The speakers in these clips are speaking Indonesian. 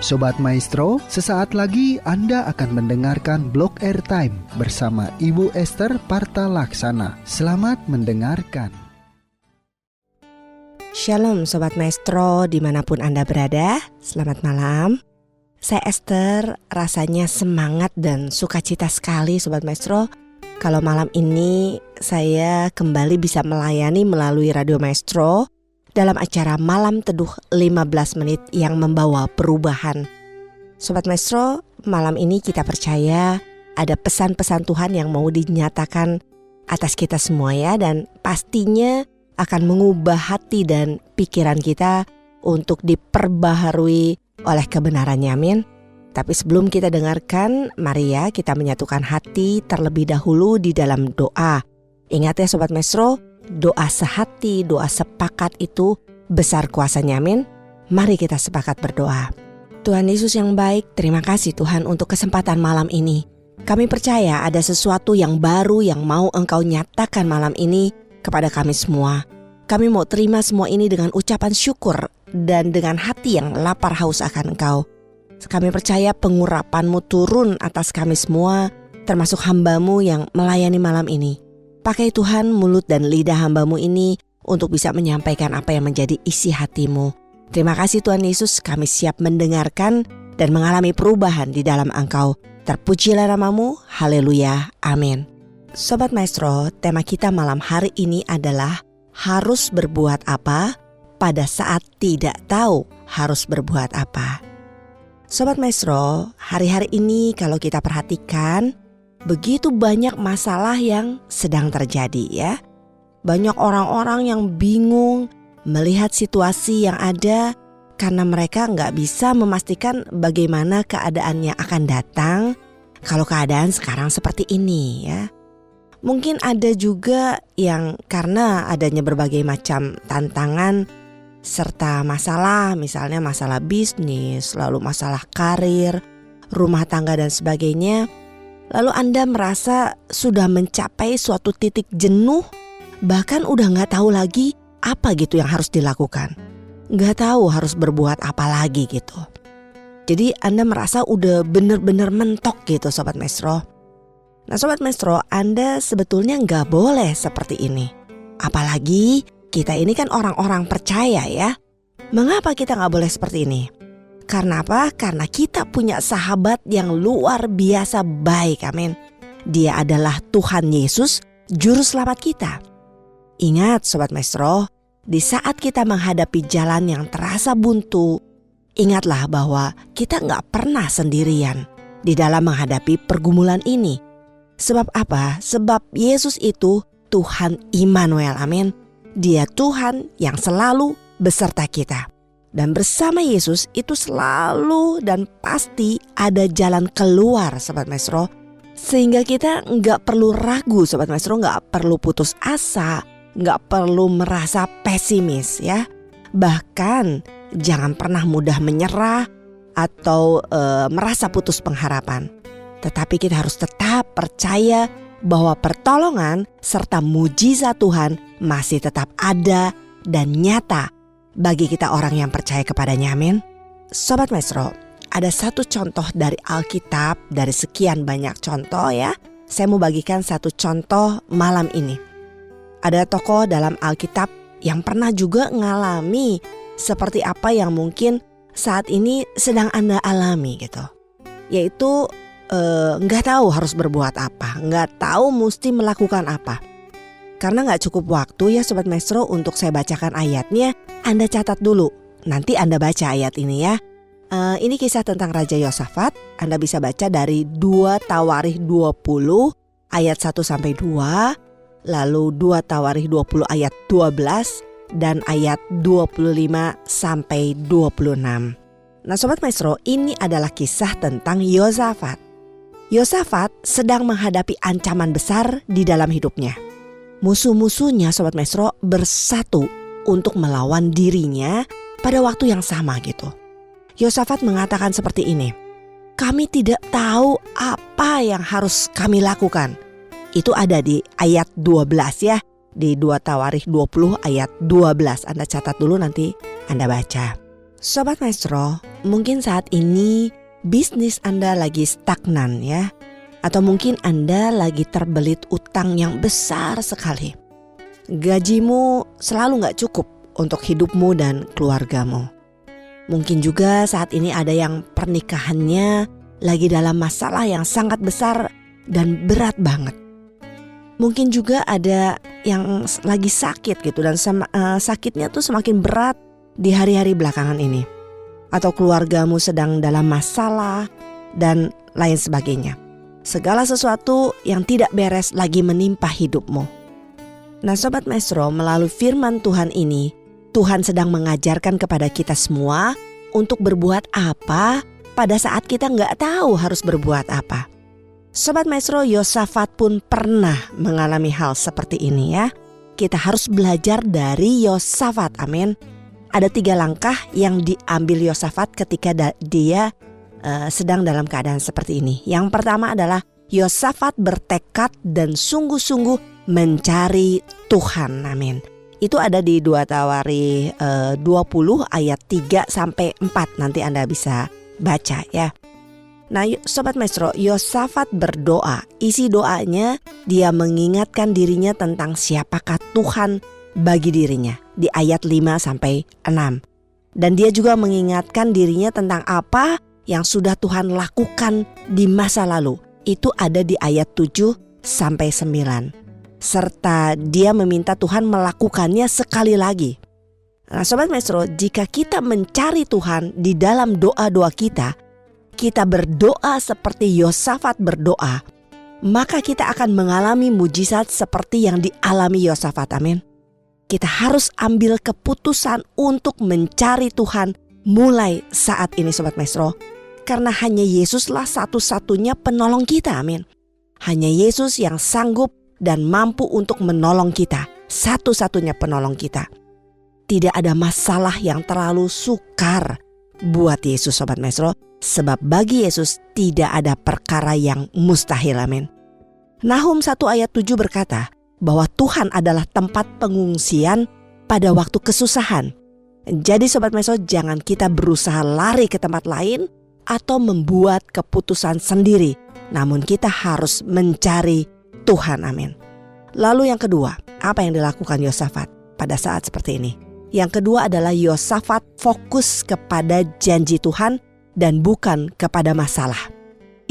Sobat Maestro, sesaat lagi Anda akan mendengarkan Blog Airtime bersama Ibu Esther Parta Laksana. Selamat mendengarkan. Shalom Sobat Maestro dimanapun Anda berada, selamat malam. Saya Esther, rasanya semangat dan sukacita sekali Sobat Maestro kalau malam ini saya kembali bisa melayani melalui Radio Maestro dalam acara Malam Teduh 15 menit yang membawa perubahan. Sobat Maestro, malam ini kita percaya ada pesan-pesan Tuhan yang mau dinyatakan atas kita semua ya, dan pastinya akan mengubah hati dan pikiran kita untuk diperbaharui oleh kebenarannya, amin. Tapi sebelum kita dengarkan, mari ya kita menyatukan hati terlebih dahulu di dalam doa. Ingat ya Sobat Maestro, doa sehati, doa sepakat itu besar kuasanya, amin. Mari kita sepakat berdoa. Tuhan Yesus yang baik, terima kasih Tuhan untuk kesempatan malam ini. Kami percaya ada sesuatu yang baru yang mau Engkau nyatakan malam ini kepada kami semua. Kami mau terima semua ini dengan ucapan syukur dan dengan hati yang lapar haus akan Engkau. Kami percaya pengurapan-Mu turun atas kami semua, termasuk hamba-Mu yang melayani malam ini. Pakai Tuhan mulut dan lidah hamba-Mu ini untuk bisa menyampaikan apa yang menjadi isi hati-Mu. Terima kasih Tuhan Yesus, kami siap mendengarkan dan mengalami perubahan di dalam Engkau. Terpujilah nama-Mu, haleluya, amin. Sobat Maestro, tema kita malam hari ini adalah harus berbuat apa pada saat tidak tahu harus berbuat apa. Sobat Maestro, hari-hari ini kalau kita perhatikan, begitu banyak masalah yang sedang terjadi ya. Banyak orang-orang yang bingung melihat situasi yang ada karena mereka nggak bisa memastikan bagaimana keadaannya akan datang kalau keadaan sekarang seperti ini ya. Mungkin ada juga yang karena adanya berbagai macam tantangan serta masalah, misalnya masalah bisnis, lalu masalah karir, rumah tangga dan sebagainya. Lalu Anda merasa sudah mencapai suatu titik jenuh, bahkan udah gak tahu lagi apa gitu yang harus dilakukan. Gak tahu harus berbuat apa lagi gitu. Jadi Anda merasa udah bener-bener mentok gitu Sobat Maestro. Nah Sobat Maestro, Anda sebetulnya gak boleh seperti ini. Apalagi kita ini kan orang-orang percaya ya. Mengapa kita gak boleh seperti ini? Karena apa? Karena kita punya sahabat yang luar biasa baik, amin. Dia adalah Tuhan Yesus, Juru Selamat kita. Ingat Sobat Maestro, di saat kita menghadapi jalan yang terasa buntu, ingatlah bahwa kita gak pernah sendirian di dalam menghadapi pergumulan ini. Sebab apa? Sebab Yesus itu Tuhan Immanuel, amin. Dia Tuhan yang selalu beserta kita. Dan bersama Yesus itu selalu dan pasti ada jalan keluar Sobat Maestro. Sehingga kita gak perlu ragu Sobat Maestro, gak perlu putus asa, gak perlu merasa pesimis ya. Bahkan jangan pernah mudah menyerah atau merasa putus pengharapan. Tetapi kita harus tetap percaya bahwa pertolongan serta mujizat Tuhan masih tetap ada dan nyata bagi kita orang yang percaya kepadanya, amin. Sobat Maestro, ada satu contoh dari Alkitab, dari sekian banyak contoh ya. Saya mau bagikan satu contoh malam ini. Ada tokoh dalam Alkitab yang pernah juga ngalami seperti apa yang mungkin saat ini sedang Anda alami gitu. Yaitu gak tahu harus berbuat apa, gak tahu mesti melakukan apa. Karena gak cukup waktu ya Sobat Maestro untuk saya bacakan ayatnya, Anda catat dulu, nanti Anda baca ayat ini ya. Ini kisah tentang Raja Yosafat. Anda bisa baca dari 2 Tawarikh 20 ayat 1-2, lalu 2 Tawarikh 20 ayat 12 dan ayat 25-26. Nah Sobat Maestro, ini adalah kisah tentang Yosafat. Yosafat sedang menghadapi ancaman besar di dalam hidupnya. Musuh-musuhnya Sobat Maestro bersatu untuk melawan dirinya pada waktu yang sama gitu. Yosafat mengatakan seperti ini, kami tidak tahu apa yang harus kami lakukan. Itu ada di ayat 12 ya, di 2 Tawarikh 20 ayat 12. Anda catat dulu nanti Anda baca. Sobat Maestro, mungkin saat ini bisnis Anda lagi stagnan ya. Atau mungkin Anda lagi terbelit utang yang besar sekali. Gajimu selalu gak cukup untuk hidupmu dan keluargamu. Mungkin juga saat ini ada yang pernikahannya lagi dalam masalah yang sangat besar dan berat banget. Mungkin juga ada yang lagi sakit gitu dan sakitnya tuh semakin berat di hari-hari belakangan ini. Atau keluargamu sedang dalam masalah dan lain sebagainya. Segala sesuatu yang tidak beres lagi menimpa hidupmu. Nah Sobat Maestro, melalui firman Tuhan ini, Tuhan sedang mengajarkan kepada kita semua untuk berbuat apa pada saat kita nggak tahu harus berbuat apa. Sobat Maestro, Yosafat pun pernah mengalami hal seperti ini ya. Kita harus belajar dari Yosafat, amin. Ada 3 langkah yang diambil Yosafat ketika dia sedang dalam keadaan seperti ini. Yang pertama adalah Yosafat bertekad dan sungguh-sungguh mencari Tuhan, amin. Itu ada di 2 Tawarikh 20 ayat 3 sampai 4. Nanti Anda bisa baca ya. Nah Sobat Maestro, Yosafat berdoa. Isi doanya dia mengingatkan dirinya tentang siapakah Tuhan bagi dirinya di ayat 5 sampai 6. Dan dia juga mengingatkan dirinya tentang apa yang sudah Tuhan lakukan di masa lalu. Itu ada di ayat 7 sampai 9. Serta dia meminta Tuhan melakukannya sekali lagi. Nah Sobat Maestro, jika kita mencari Tuhan di dalam doa-doa kita berdoa seperti Yosafat berdoa, maka kita akan mengalami mujizat seperti yang dialami Yosafat, amin. Kita harus ambil keputusan untuk mencari Tuhan mulai saat ini Sobat Maestro. Karena hanya Yesuslah satu-satunya penolong kita, amin. Hanya Yesus yang sanggup dan mampu untuk menolong kita, satu-satunya penolong kita. Tidak ada masalah yang terlalu sukar buat Yesus Sobat Maestro, sebab bagi Yesus tidak ada perkara yang mustahil, amin. Nahum 1 ayat 7 berkata bahwa Tuhan adalah tempat pengungsian pada waktu kesusahan. Jadi Sobat Maestro, jangan kita berusaha lari ke tempat lain atau membuat keputusan sendiri, namun kita harus mencari Tuhan, amin. Lalu yang kedua, apa yang dilakukan Yosafat pada saat seperti ini? Yang kedua adalah Yosafat fokus kepada janji Tuhan dan bukan kepada masalah.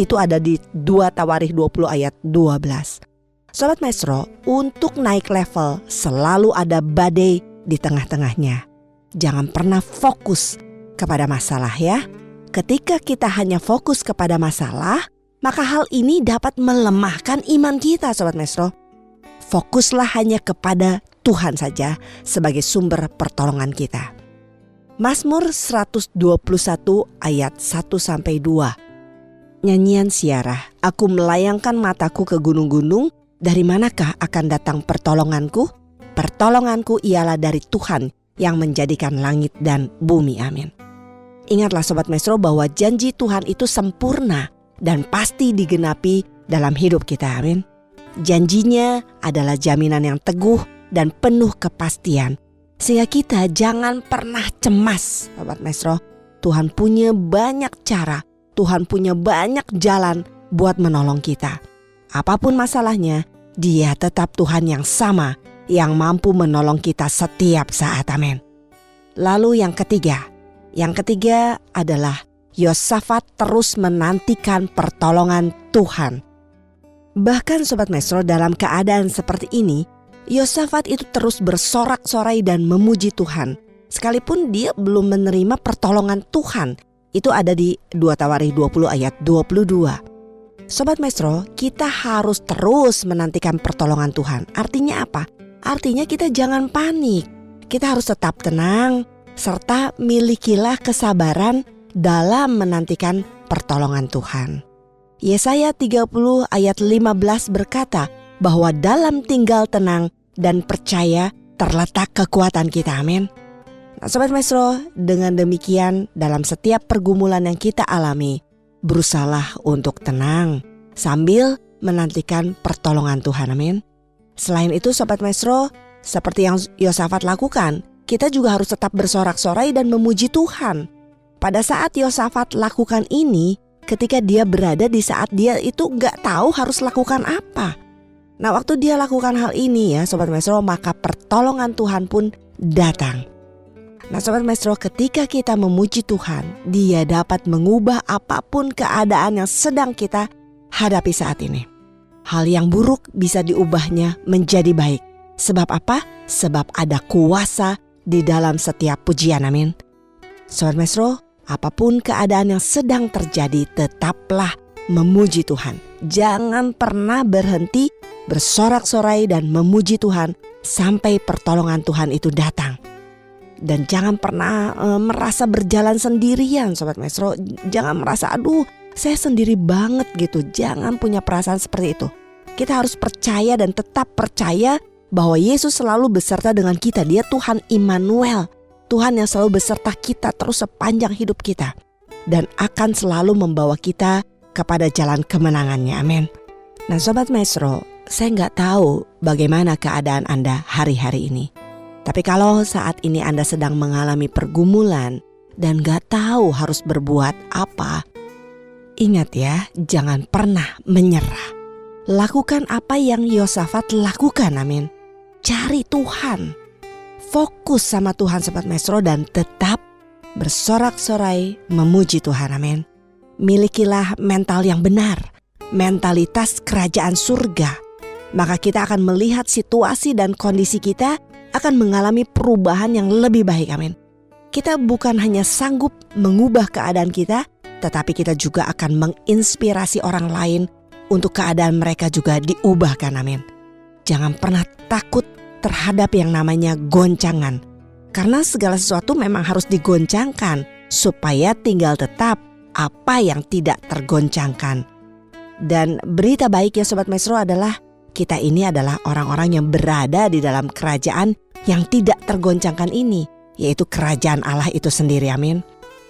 Itu ada di 2 Tawarikh 20 ayat 12. Sobat Maestro, untuk naik level selalu ada badai di tengah-tengahnya. Jangan pernah fokus kepada masalah ya. Ketika kita hanya fokus kepada masalah, maka hal ini dapat melemahkan iman kita Sobat Maestro. Fokuslah hanya kepada Tuhan saja sebagai sumber pertolongan kita. Mazmur 121 ayat 1-2. Nyanyian Siarah, aku melayangkan mataku ke gunung-gunung, dari manakah akan datang pertolonganku? Pertolonganku ialah dari Tuhan yang menjadikan langit dan bumi, amin. Ingatlah Sobat Maestro bahwa janji Tuhan itu sempurna dan pasti digenapi dalam hidup kita, amin. Janjinya adalah jaminan yang teguh dan penuh kepastian. Sehingga kita jangan pernah cemas, Sobat Maestro. Tuhan punya banyak cara, Tuhan punya banyak jalan buat menolong kita. Apapun masalahnya, Dia tetap Tuhan yang sama, yang mampu menolong kita setiap saat, amin. Lalu yang ketiga adalah Yosafat terus menantikan pertolongan Tuhan. Bahkan Sobat Maestro, dalam keadaan seperti ini, Yosafat itu terus bersorak-sorai dan memuji Tuhan. Sekalipun dia belum menerima pertolongan Tuhan. Itu ada di 2 Tawarikh 20 ayat 22. Sobat Maestro, kita harus terus menantikan pertolongan Tuhan. Artinya apa? Artinya kita jangan panik. Kita harus tetap tenang, serta milikilah kesabaran dalam menantikan pertolongan Tuhan. Yesaya 30 ayat 15 berkata bahwa dalam tinggal tenang dan percaya terletak kekuatan kita, amin. Nah, Sobat Maestro, dengan demikian dalam setiap pergumulan yang kita alami, berusahalah untuk tenang sambil menantikan pertolongan Tuhan, amin. Selain itu Sobat Maestro, seperti yang Yosafat lakukan, kita juga harus tetap bersorak-sorai dan memuji Tuhan. pada saat Yosafat lakukan ini, ketika dia berada di saat dia itu gak tahu harus lakukan apa. Nah, waktu dia lakukan hal ini ya Sobat Maestro, maka pertolongan Tuhan pun datang. Nah Sobat Maestro, ketika kita memuji Tuhan, Dia dapat mengubah apapun keadaan yang sedang kita hadapi saat ini. Hal yang buruk bisa diubahnya menjadi baik. Sebab apa? Sebab ada kuasa di dalam setiap pujian, amin. Sobat Maestro, apapun keadaan yang sedang terjadi, tetaplah memuji Tuhan. Jangan pernah berhenti bersorak-sorai dan memuji Tuhan sampai pertolongan Tuhan itu datang. Dan jangan pernah merasa berjalan sendirian Sobat Maestro. Jangan merasa aduh saya sendiri banget gitu. Jangan punya perasaan seperti itu. Kita harus percaya dan tetap percaya bahwa Yesus selalu beserta dengan kita. Dia Tuhan Immanuel, Tuhan yang selalu beserta kita terus sepanjang hidup kita, dan akan selalu membawa kita kepada jalan kemenangannya, amin. Nah Sobat Maestro, saya nggak tahu bagaimana keadaan Anda hari-hari ini. Tapi kalau saat ini Anda sedang mengalami pergumulan dan nggak tahu harus berbuat apa, ingat ya, jangan pernah menyerah. Lakukan apa yang Yosafat lakukan, amin. Cari Tuhan, fokus sama Tuhan Sobat Maestro, dan tetap bersorak-sorai memuji Tuhan, amin. Milikilah mental yang benar, mentalitas kerajaan surga. Maka kita akan melihat situasi dan kondisi kita akan mengalami perubahan yang lebih baik, amin. Kita bukan hanya sanggup mengubah keadaan kita, tetapi kita juga akan menginspirasi orang lain untuk keadaan mereka juga diubahkan, amin. Jangan pernah takut terhadap yang namanya goncangan, karena segala sesuatu memang harus digoncangkan supaya tinggal tetap apa yang tidak tergoncangkan. Dan berita baik ya Sobat Maestro adalah kita ini adalah orang-orang yang berada di dalam kerajaan yang tidak tergoncangkan ini, yaitu kerajaan Allah itu sendiri, amin.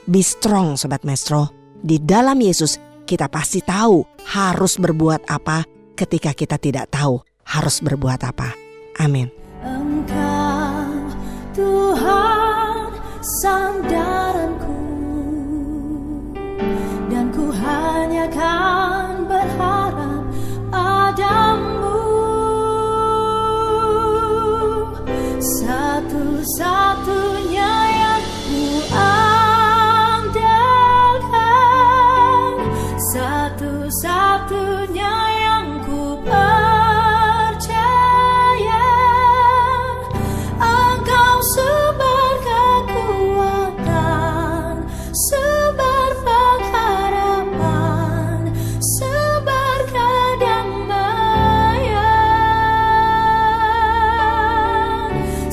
Be strong Sobat Maestro. Di dalam Yesus kita pasti tahu harus berbuat apa ketika kita tidak tahu harus berbuat apa, amin. Engkau Tuhan sandaranku, dan ku hanya kan berharap padamu. Satu-satunya yang ku andalkan, satu-satunya yang ku percaya. Engkau sumber kekuatan, sumber pengharapan, sumber kedamaian.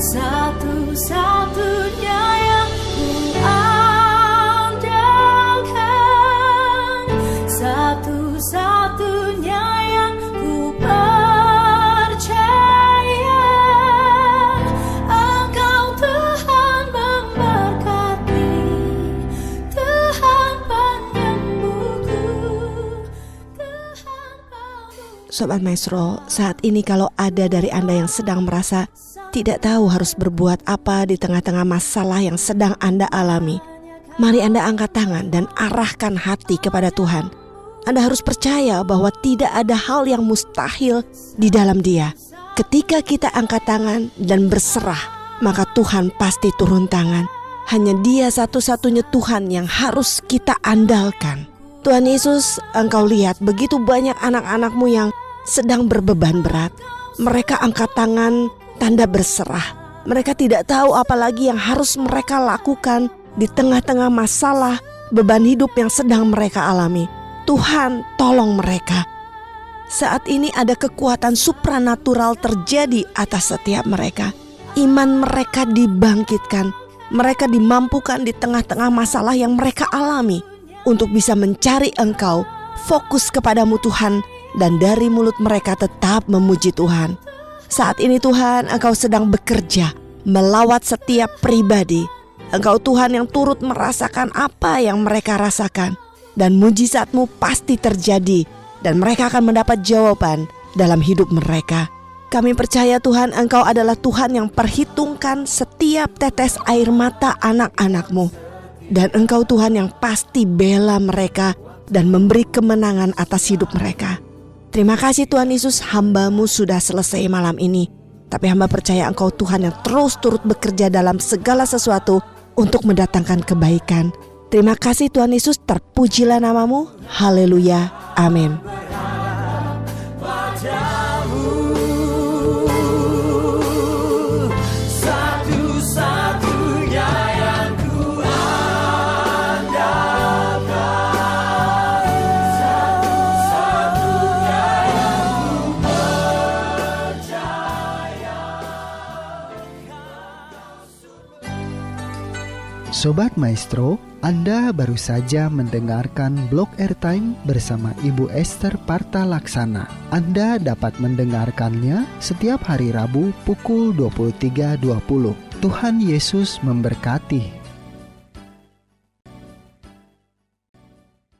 Satu-satunya yang ku andalkan, satu-satunya yang ku percaya. Engkau Tuhan memberkati, Tuhan penyembuhku, Tuhan pemulihanku. Sobat Maestro, saat ini kalau ada dari Anda yang sedang merasa tidak tahu harus berbuat apa di tengah-tengah masalah yang sedang Anda alami, mari Anda angkat tangan dan arahkan hati kepada Tuhan. Anda harus percaya bahwa tidak ada hal yang mustahil di dalam Dia. Ketika kita angkat tangan dan berserah, maka Tuhan pasti turun tangan. Hanya Dia satu-satunya Tuhan yang harus kita andalkan. Tuhan Yesus, Engkau lihat begitu banyak anak-anak-Mu yang sedang berbeban berat. Mereka angkat tangan tanda berserah. Mereka tidak tahu apalagi yang harus mereka lakukan di tengah-tengah masalah, beban hidup yang sedang mereka alami. Tuhan, tolong mereka. Saat ini ada kekuatan supranatural terjadi atas setiap mereka. Iman mereka dibangkitkan. Mereka dimampukan di tengah-tengah masalah yang mereka alami untuk bisa mencari Engkau, fokus kepadamu Tuhan, dan dari mulut mereka tetap memuji Tuhan. Saat ini Tuhan, Engkau sedang bekerja melawat setiap pribadi. Engkau Tuhan yang turut merasakan apa yang mereka rasakan. Dan mujizat-Mu pasti terjadi, dan mereka akan mendapat jawaban dalam hidup mereka. Kami percaya Tuhan, Engkau adalah Tuhan yang perhitungkan setiap tetes air mata anak-anak-Mu. Dan Engkau Tuhan yang pasti bela mereka dan memberi kemenangan atas hidup mereka. Terima kasih Tuhan Yesus, hamba-Mu sudah selesai malam ini. Tapi hamba percaya Engkau Tuhan yang terus turut bekerja dalam segala sesuatu untuk mendatangkan kebaikan. Terima kasih Tuhan Yesus, terpujilah nama-Mu. Haleluya. Amin. Sobat Maestro, Anda baru saja mendengarkan Blog Airtime bersama Ibu Esther Parta Laksana. Anda dapat mendengarkannya setiap hari Rabu pukul 23.20. Tuhan Yesus memberkati.